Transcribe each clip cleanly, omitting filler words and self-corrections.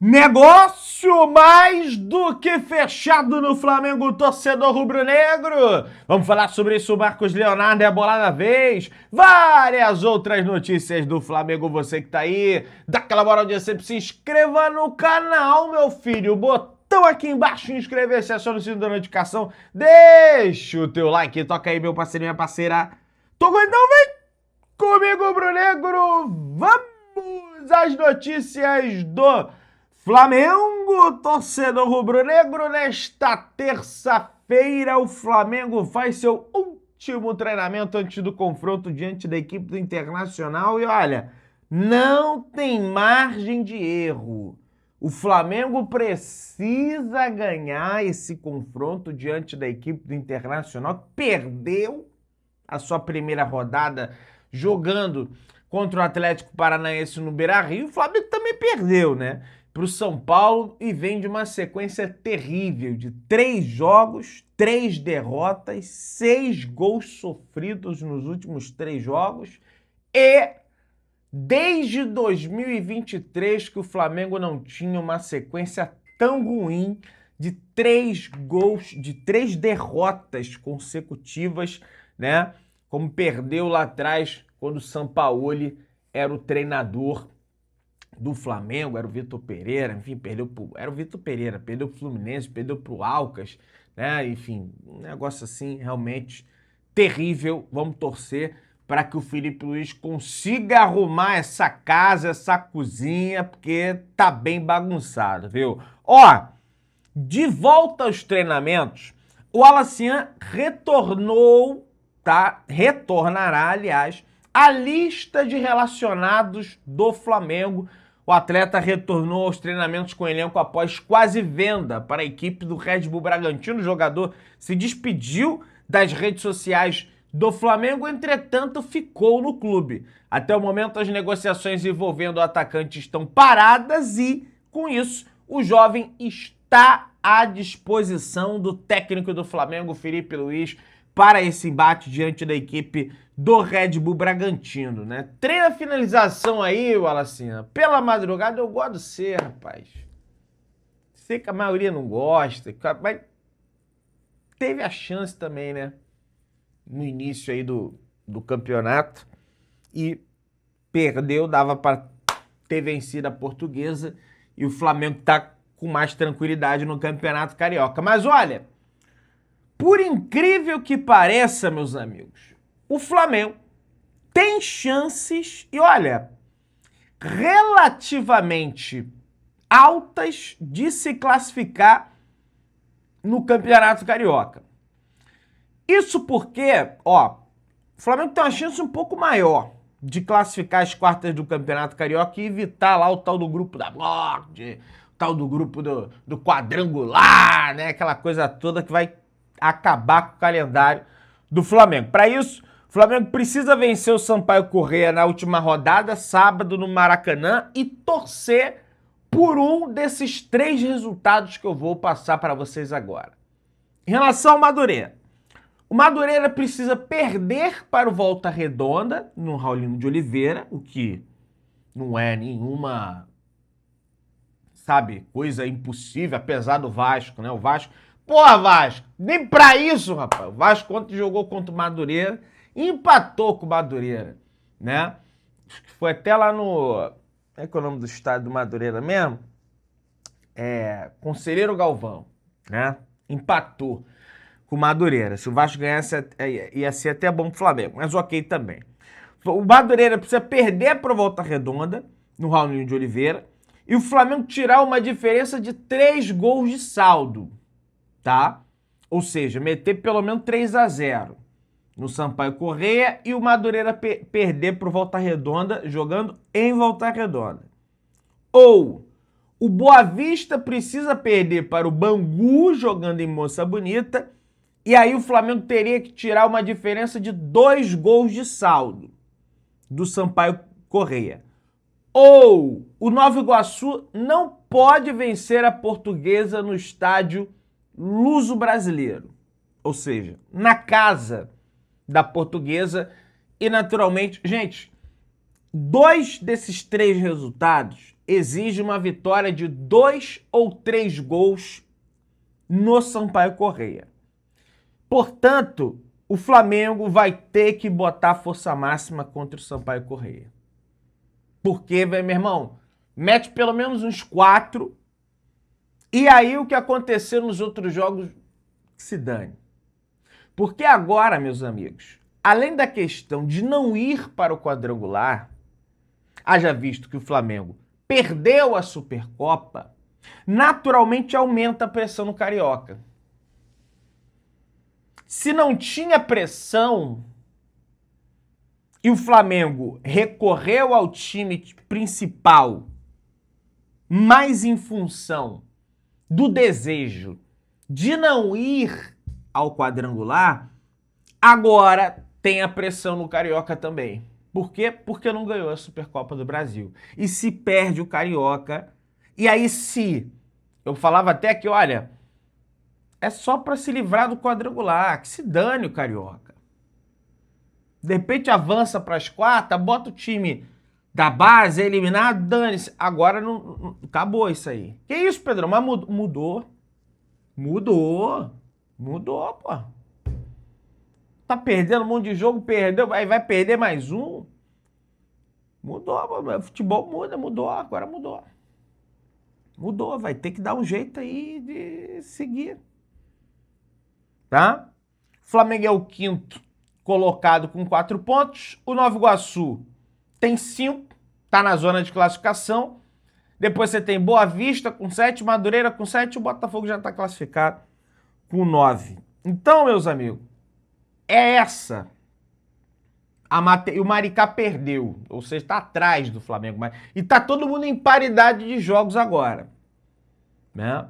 Negócio mais do que fechado no Flamengo, torcedor rubro-negro. Vamos falar sobre isso, Marcos Leonardo é a bola da vez. Várias outras notícias do Flamengo, você que tá aí. Dá aquela moral de sempre, se inscreva no canal, meu filho. Botão aqui embaixo, inscrever-se, aciona o sininho da notificação. Deixa o teu like, toca aí, meu parceiro e minha parceira. Então vem comigo, rubro-negro. Vamos às notícias do Flamengo, torcedor rubro-negro. Nesta terça-feira, o Flamengo faz seu último treinamento antes do confronto diante da equipe do Internacional. E olha, não tem margem de erro. O Flamengo precisa ganhar esse confronto diante da equipe do Internacional, que perdeu a sua primeira rodada jogando contra o Atlético Paranaense no Beira-Rio. O Flamengo também perdeu, né, para o São Paulo, e vem de uma sequência terrível de 3 jogos, 3 derrotas, 6 gols sofridos nos últimos 3 jogos, e desde 2023 que o Flamengo não tinha uma sequência tão ruim de 3 gols, de 3 derrotas consecutivas, né? Como perdeu lá atrás, quando o Sampaoli era o treinador do Flamengo, era o Vitor Pereira, enfim, era o Vitor Pereira, perdeu pro Fluminense, perdeu pro Alcas, né? Enfim, um negócio assim realmente terrível. Vamos torcer para que o Felipe Luiz consiga arrumar essa casa, essa cozinha, porque tá bem bagunçado, viu? Ó, de volta aos treinamentos, o Alacian retornou, tá? Retornará, aliás, a lista de relacionados do Flamengo. O atleta retornou aos treinamentos com o elenco após quase venda para a equipe do Red Bull Bragantino. O jogador se despediu das redes sociais do Flamengo, entretanto ficou no clube. Até o momento, as negociações envolvendo o atacante estão paradas e, com isso, o jovem está à disposição do técnico do Flamengo, Felipe Luiz, para esse embate diante da equipe do Red Bull Bragantino, né? Treina a finalização aí, Wallacina. Pela madrugada eu gosto de você, rapaz. Sei que a maioria não gosta, mas teve a chance também, né? No início aí do campeonato e perdeu, dava para ter vencido a Portuguesa e o Flamengo tá com mais tranquilidade no Campeonato Carioca. Mas olha, por incrível que pareça, meus amigos, o Flamengo tem chances, e olha, relativamente altas de se classificar no Campeonato Carioca. Isso porque, ó, o Flamengo tem uma chance um pouco maior de classificar as quartas do Campeonato Carioca e evitar lá o tal do grupo da morte, o tal do grupo do quadrangular, né? Aquela coisa toda que vai acabar com o calendário do Flamengo. Para isso, o Flamengo precisa vencer o Sampaio Corrêa na última rodada, sábado, no Maracanã, e torcer por um desses 3 resultados que eu vou passar para vocês agora. Em relação ao Madureira, o Madureira precisa perder para o Volta Redonda, no Raulino de Oliveira, o que não é nenhuma, sabe, coisa impossível, apesar do Vasco, né? O Vasco, porra, Vasco, nem pra isso, rapaz. O Vasco, quando jogou contra o Madureira, empatou com o Madureira, né? Acho que foi até lá no... É que é o nome do estádio do Madureira mesmo? Conselheiro Galvão, né? Empatou com o Madureira. Se o Vasco ganhasse, ia ser até bom pro Flamengo, mas ok também. O Madureira precisa perder para o Volta Redonda, no Raulinho de Oliveira, e o Flamengo tirar uma diferença de 3 gols de saldo, tá? Ou seja, meter pelo menos 3-0 no Sampaio Corrêa e o Madureira perder para o Volta Redonda, jogando em Volta Redonda. Ou o Boa Vista precisa perder para o Bangu, jogando em Moça Bonita, e aí o Flamengo teria que tirar uma diferença de 2 gols de saldo do Sampaio Corrêa. Ou o Nova Iguaçu não pode vencer a Portuguesa no estádio Luso Brasileiro. Ou seja, na casa da Portuguesa. E naturalmente, gente, 2 desses 3 resultados, exige uma vitória de 2 ou 3 gols no Sampaio Corrêa. Portanto, o Flamengo vai ter que botar força máxima contra o Sampaio Corrêa. Porque, meu irmão, mete pelo menos uns 4. E aí o que aconteceu nos outros jogos, que se dane. Porque agora, meus amigos, além da questão de não ir para o quadrangular, haja visto que o Flamengo perdeu a Supercopa, naturalmente aumenta a pressão no Carioca. Se não tinha pressão e o Flamengo recorreu ao time principal mais em função do desejo de não ir ao quadrangular, agora tem a pressão no Carioca também. Por quê? Porque não ganhou a Supercopa do Brasil. E se perde o Carioca, e aí eu falava até que, olha, é só para se livrar do quadrangular, que se dane o Carioca. De repente avança para as quartas, bota o time da base, é eliminado, dane-se. Agora não acabou isso aí. Que isso, Pedrão? Mas mudou. Mudou, pô. Tá perdendo um monte de jogo, perdeu, aí vai perder mais um. Mudou, pô. Futebol mudou, agora mudou. Mudou, vai ter que dar um jeito aí de seguir. Tá? O Flamengo é o 5º colocado com 4 pontos. O Nova Iguaçu tem 5, tá na zona de classificação. Depois você tem Boa Vista com 7, Madureira com 7, o Botafogo já tá classificado com 9. Então, meus amigos, é essa. E o Maricá perdeu, ou seja, está atrás do Flamengo. E tá todo mundo em paridade de jogos agora. Né?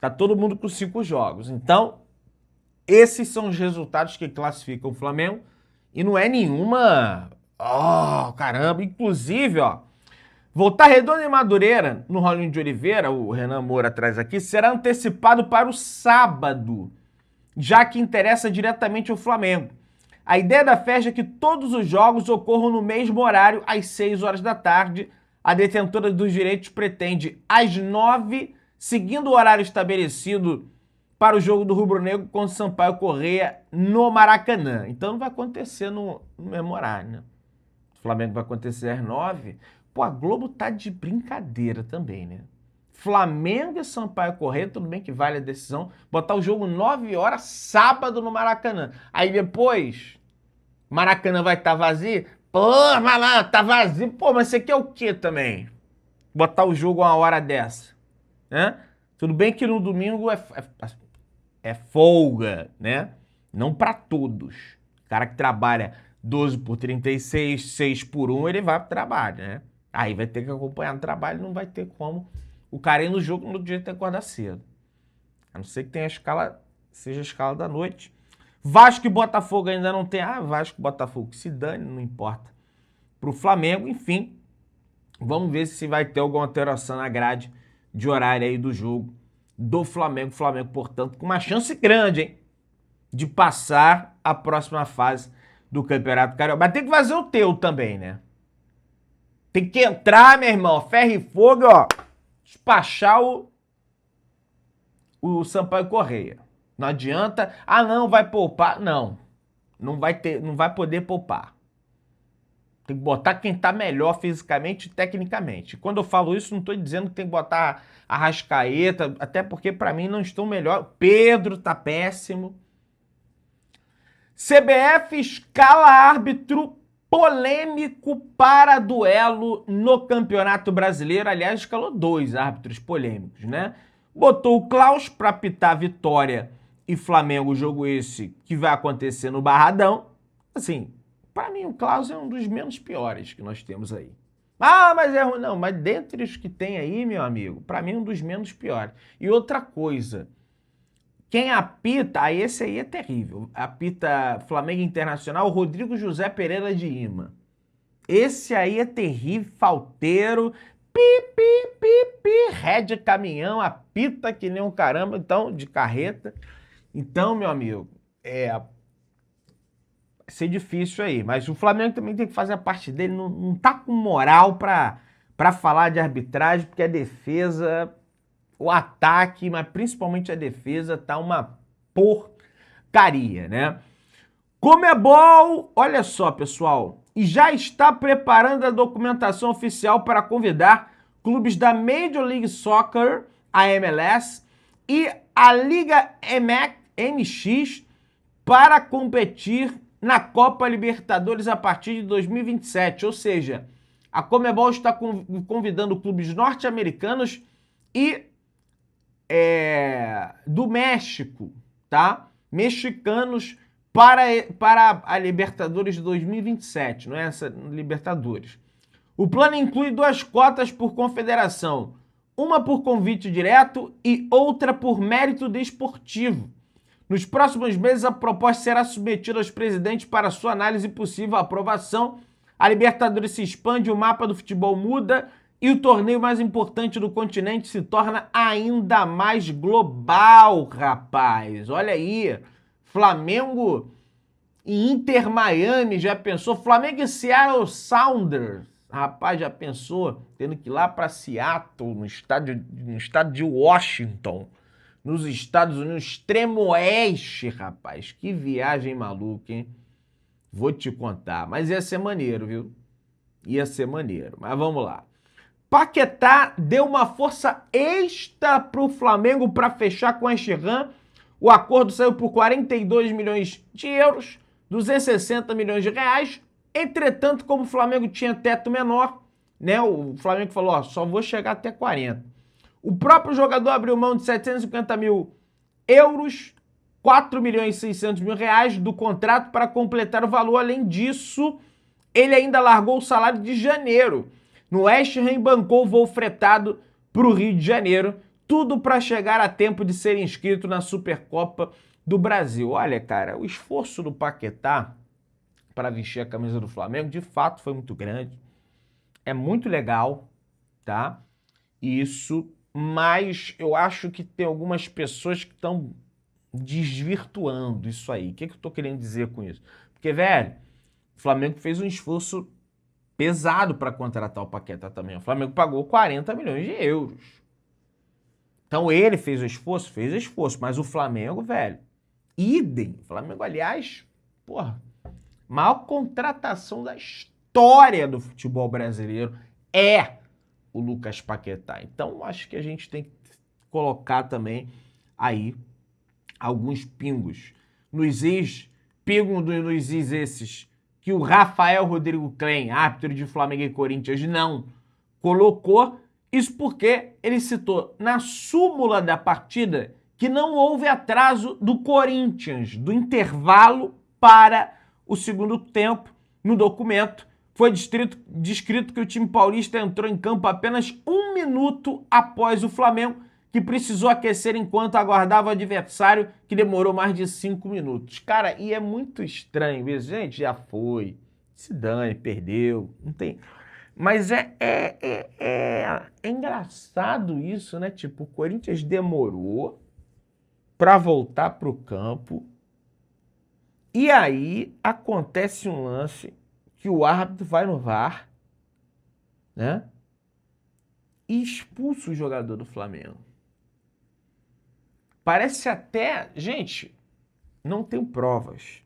Tá todo mundo com 5 jogos. Então, esses são os resultados que classificam o Flamengo. E não é nenhuma... Oh, caramba. Inclusive, ó, Volta Redonda e Madureira, no Rolinho de Oliveira, o Renan Moura traz aqui, será antecipado para o sábado, já que interessa diretamente ao Flamengo. A ideia da festa é que todos os jogos ocorram no mesmo horário, às 6 horas da tarde. A detentora dos direitos pretende, às 9, seguindo o horário estabelecido para o jogo do Rubro Negro contra o Sampaio Corrêa no Maracanã. Então não vai acontecer no mesmo horário, né? O Flamengo vai acontecer às 9. Pô, a Globo tá de brincadeira também, né? Flamengo e Sampaio Corrêa, tudo bem que vale a decisão, botar o jogo 9 horas, sábado no Maracanã. Aí depois, Maracanã vai estar vazio? Pô, mas lá, tá vazio. Pô, mas você quer o quê também? Botar o jogo a uma hora dessa, né? Tudo bem que no domingo é folga, né? Não para todos. O cara que trabalha 12 por 36, 6 por 1, ele vai pro trabalho, né? Aí vai ter que acompanhar no trabalho, não vai ter como o cara ir no jogo no dia tem que acordar cedo. A não ser que tenha seja a escala da noite. Vasco e Botafogo ainda não tem. Vasco e Botafogo, se dane, não importa. Pro Flamengo, enfim, vamos ver se vai ter alguma alteração na grade de horário aí do jogo do Flamengo. Flamengo, portanto, com uma chance grande, hein, de passar a próxima fase do Campeonato Carioca. Mas tem que fazer o teu também, né? Tem que entrar, meu irmão, ferro e fogo, ó, despachar o Sampaio Corrêa. Não adianta, não, vai poupar. Não vai poder poupar. Tem que botar quem tá melhor fisicamente e tecnicamente. Quando eu falo isso, não tô dizendo que tem que botar Arrascaeta, até porque para mim não estão melhor. Pedro tá péssimo. CBF escala árbitro polêmico para duelo no Campeonato Brasileiro. Aliás, escalou 2 árbitros polêmicos, né? Botou o Klaus para apitar Vitória e Flamengo, jogo esse que vai acontecer no Barradão. Assim, para mim o Klaus é um dos menos piores que nós temos aí. Mas é ruim. Não, mas dentre os que tem aí, meu amigo, para mim é um dos menos piores. E outra coisa, quem apita, esse aí é terrível. Apita Flamengo Internacional, Rodrigo José Pereira de Lima. Esse aí é terrível, falteiro, ré de caminhão, apita que nem um caramba, então, de carreta. Então, meu amigo, vai ser difícil aí. Mas o Flamengo também tem que fazer a parte dele, não tá com moral pra para falar de arbitragem, porque a defesa, o ataque, mas principalmente a defesa, tá uma porcaria, né? Conmebol, olha só, pessoal, e já está preparando a documentação oficial para convidar clubes da Major League Soccer, a MLS, e a Liga MX para competir na Copa Libertadores a partir de 2027. Ou seja, a Conmebol está convidando clubes norte-americanos e do México, tá? Mexicanos para a Libertadores de 2027, não é essa Libertadores. O plano inclui 2 cotas por confederação, uma por convite direto e outra por mérito desportivo. Nos próximos meses, a proposta será submetida aos presidentes para sua análise e possível aprovação. A Libertadores se expande, o mapa do futebol muda e o torneio mais importante do continente se torna ainda mais global, rapaz. Olha aí, Flamengo e Inter Miami, já pensou? Flamengo e Seattle Sounders, rapaz, já pensou? Tendo que ir lá para Seattle, no estado de Washington, nos Estados Unidos, extremo oeste, rapaz. Que viagem maluca, hein? Vou te contar. Mas ia ser maneiro, viu? Ia ser maneiro. Mas vamos lá. Paquetá deu uma força extra pro Flamengo para fechar com a Sheehan. O acordo saiu por 42 milhões de euros, 260 milhões de reais. Entretanto, como o Flamengo tinha teto menor, né? O Flamengo falou, ó, só vou chegar até 40. O próprio jogador abriu mão de 750 mil euros, 4 milhões e 600 mil reais do contrato para completar o valor. Além disso, ele ainda largou o salário de janeiro. No West Ham bancou o voo fretado para o Rio de Janeiro, tudo para chegar a tempo de ser inscrito na Supercopa do Brasil. Olha, cara, o esforço do Paquetá para vestir a camisa do Flamengo, de fato, foi muito grande. É muito legal, tá? Isso, mas eu acho que tem algumas pessoas que estão desvirtuando isso aí. O que eu tô querendo dizer com isso? Porque, velho, o Flamengo fez um esforço pesado para contratar o Paquetá também. O Flamengo pagou 40 milhões de euros. Então ele fez o esforço, mas o Flamengo, velho, idem. O Flamengo, aliás, porra, maior contratação da história do futebol brasileiro é o Lucas Paquetá. Então acho que a gente tem que colocar também aí alguns pingos nos is esses que o Rafael Rodrigo Klein, árbitro de Flamengo e Corinthians, não colocou. Isso porque ele citou na súmula da partida que não houve atraso do Corinthians, do intervalo para o segundo tempo. No documento foi descrito que o time paulista entrou em campo apenas 1 minuto após o Flamengo, que precisou aquecer enquanto aguardava o adversário, que demorou mais de 5 minutos. Cara, e é muito estranho isso. Gente, já foi. Se dane, perdeu. Não tem... Mas é engraçado isso, né? Tipo, o Corinthians demorou para voltar para o campo e aí acontece um lance que o árbitro vai no VAR, né? E expulsa o jogador do Flamengo. Parece até... Gente, não tenho provas,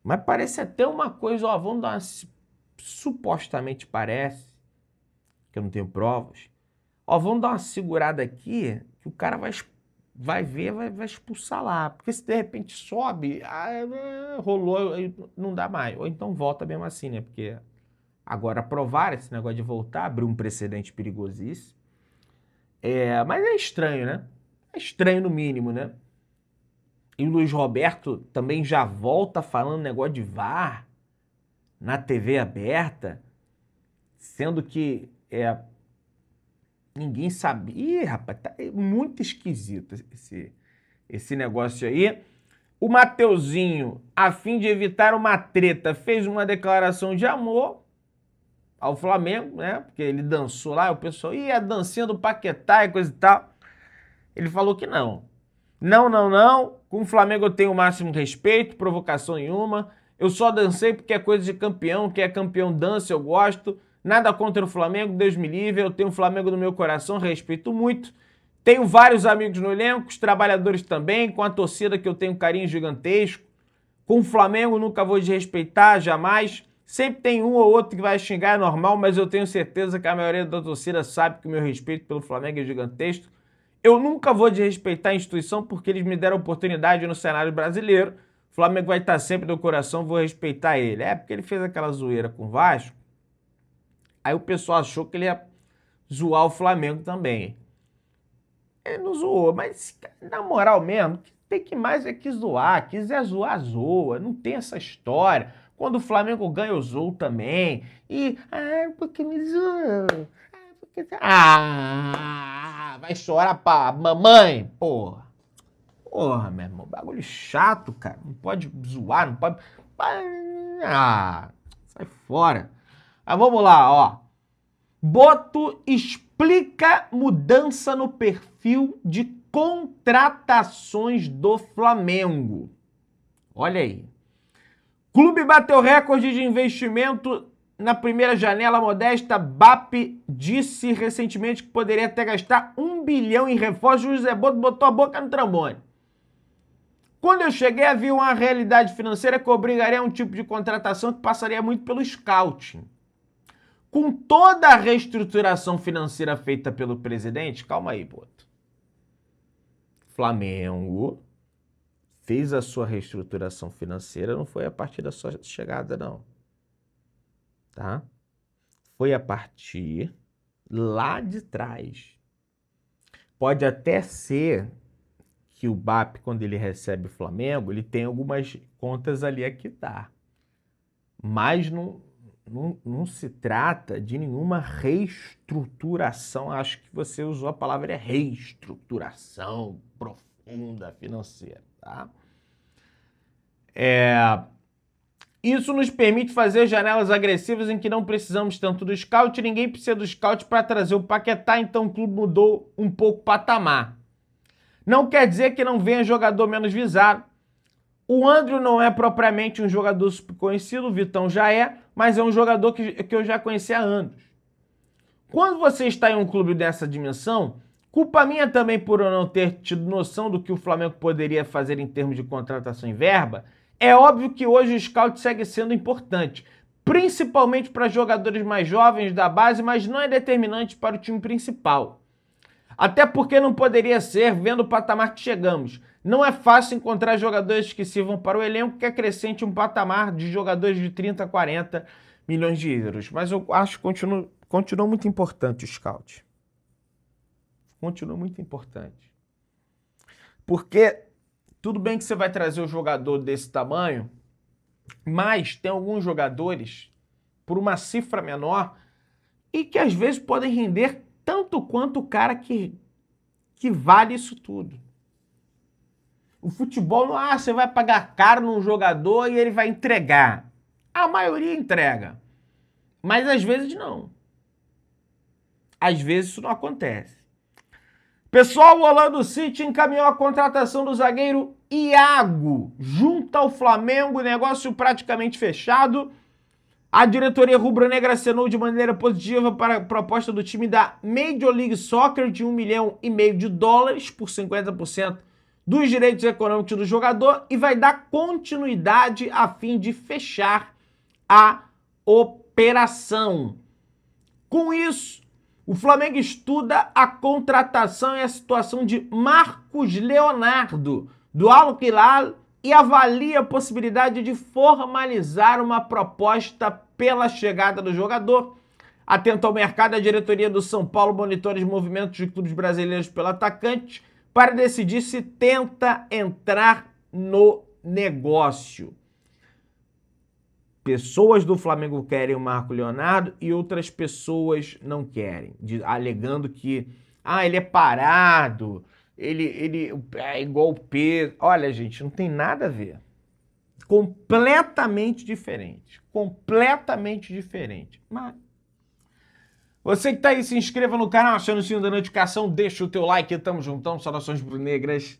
mas parece até uma coisa... Ó, vamos dar uma... Supostamente parece, que eu não tenho provas. Ó, vamos dar uma segurada aqui, que o cara vai ver, vai expulsar lá. Porque se de repente sobe, rolou, não dá mais. Ou então volta mesmo assim, né? Porque agora provar esse negócio de voltar, abriu um precedente perigosíssimo. Mas é estranho, né? É estranho no mínimo, né? E o Luiz Roberto também já volta falando negócio de VAR na TV aberta, sendo que ninguém sabia. Ih, rapaz, tá muito esquisito esse negócio aí. O Mateuzinho, a fim de evitar uma treta, fez uma declaração de amor ao Flamengo, né? Porque ele dançou lá, o pessoal, a dancinha do Paquetá e coisa e tal. Ele falou que não. Não. Com o Flamengo eu tenho o máximo respeito, provocação nenhuma. Eu só dancei porque é coisa de campeão, quem é campeão dança, eu gosto. Nada contra o Flamengo, Deus me livre, eu tenho o Flamengo no meu coração, respeito muito. Tenho vários amigos no elenco, os trabalhadores também, com a torcida que eu tenho um carinho gigantesco. Com o Flamengo nunca vou desrespeitar, jamais. Sempre tem um ou outro que vai xingar, é normal, mas eu tenho certeza que a maioria da torcida sabe que o meu respeito pelo Flamengo é gigantesco. Eu nunca vou desrespeitar a instituição porque eles me deram oportunidade no cenário brasileiro. O Flamengo vai estar sempre no coração, vou respeitar ele. É porque ele fez aquela zoeira com o Vasco. Aí o pessoal achou que ele ia zoar o Flamengo também. Ele não zoou, mas na moral mesmo, tem que mais é que zoar. Quiser zoar, zoa. Não tem essa história. Quando o Flamengo ganha, eu zoo também. E, porque me zoou. Vai chorar pra mamãe, porra. Porra, meu irmão, bagulho chato, cara. Não pode zoar, não pode... Sai fora. Mas vamos lá, ó. Boto explica mudança no perfil de contratações do Flamengo. Olha aí. Clube bateu recorde de investimento na primeira janela modesta. BAP disse recentemente que poderia até gastar 1 bilhão em reforços. O José Boto botou a boca no trombone. Quando eu cheguei, havia uma realidade financeira que obrigaria a um tipo de contratação que passaria muito pelo scouting. Com toda a reestruturação financeira feita pelo presidente, calma aí, Boto. Flamengo fez a sua reestruturação financeira, não foi a partir da sua chegada, não. Tá? Foi a partir lá de trás. Pode até ser que o BAP, quando ele recebe o Flamengo, ele tem algumas contas ali a quitar. Mas não se trata de nenhuma reestruturação. Acho que você usou a palavra reestruturação profunda financeira, tá? Isso nos permite fazer janelas agressivas em que não precisamos tanto do scout. Ninguém precisa do scout para trazer o Paquetá, então o clube mudou um pouco o patamar. Não quer dizer que não venha jogador menos visado. O Andrew não é propriamente um jogador super conhecido, o Vitão já é, mas é um jogador que eu já conheci há anos. Quando você está em um clube dessa dimensão, culpa minha também por eu não ter tido noção do que o Flamengo poderia fazer em termos de contratação e verba. É óbvio que hoje o scout segue sendo importante, principalmente para jogadores mais jovens da base, mas não é determinante para o time principal. Até porque não poderia ser, vendo o patamar que chegamos. Não é fácil encontrar jogadores que sirvam para o elenco que acrescente um patamar de jogadores de 30, 40 milhões de euros. Mas eu acho que continua muito importante o scout. Continua muito importante. Porque tudo bem que você vai trazer um jogador desse tamanho, mas tem alguns jogadores por uma cifra menor e que às vezes podem render tanto quanto o cara que vale isso tudo. O futebol não você vai pagar caro num jogador e ele vai entregar. A maioria entrega. Mas às vezes não. Às vezes isso não acontece. Pessoal, o Orlando City encaminhou a contratação do zagueiro Iago junto ao Flamengo, negócio praticamente fechado. A diretoria rubro-negra acenou de maneira positiva para a proposta do time da Major League Soccer de $1,5 milhão por 50% dos direitos econômicos do jogador e vai dar continuidade a fim de fechar a operação. Com isso, o Flamengo estuda a contratação e a situação de Marcos Leonardo, do Al Hilal, e avalia a possibilidade de formalizar uma proposta pela chegada do jogador. Atento ao mercado, a diretoria do São Paulo monitora os movimentos de clubes brasileiros pelo atacante para decidir se tenta entrar no negócio. Pessoas do Flamengo querem o Marco Leonardo e outras pessoas não querem, alegando que ele é parado, ele é igual o Pedro. Olha, gente, não tem nada a ver. Completamente diferente. Completamente diferente. Mas você que tá aí, se inscreva no canal, acione o sininho da notificação, deixa o teu like, tamo juntão, saudações rubro-negras.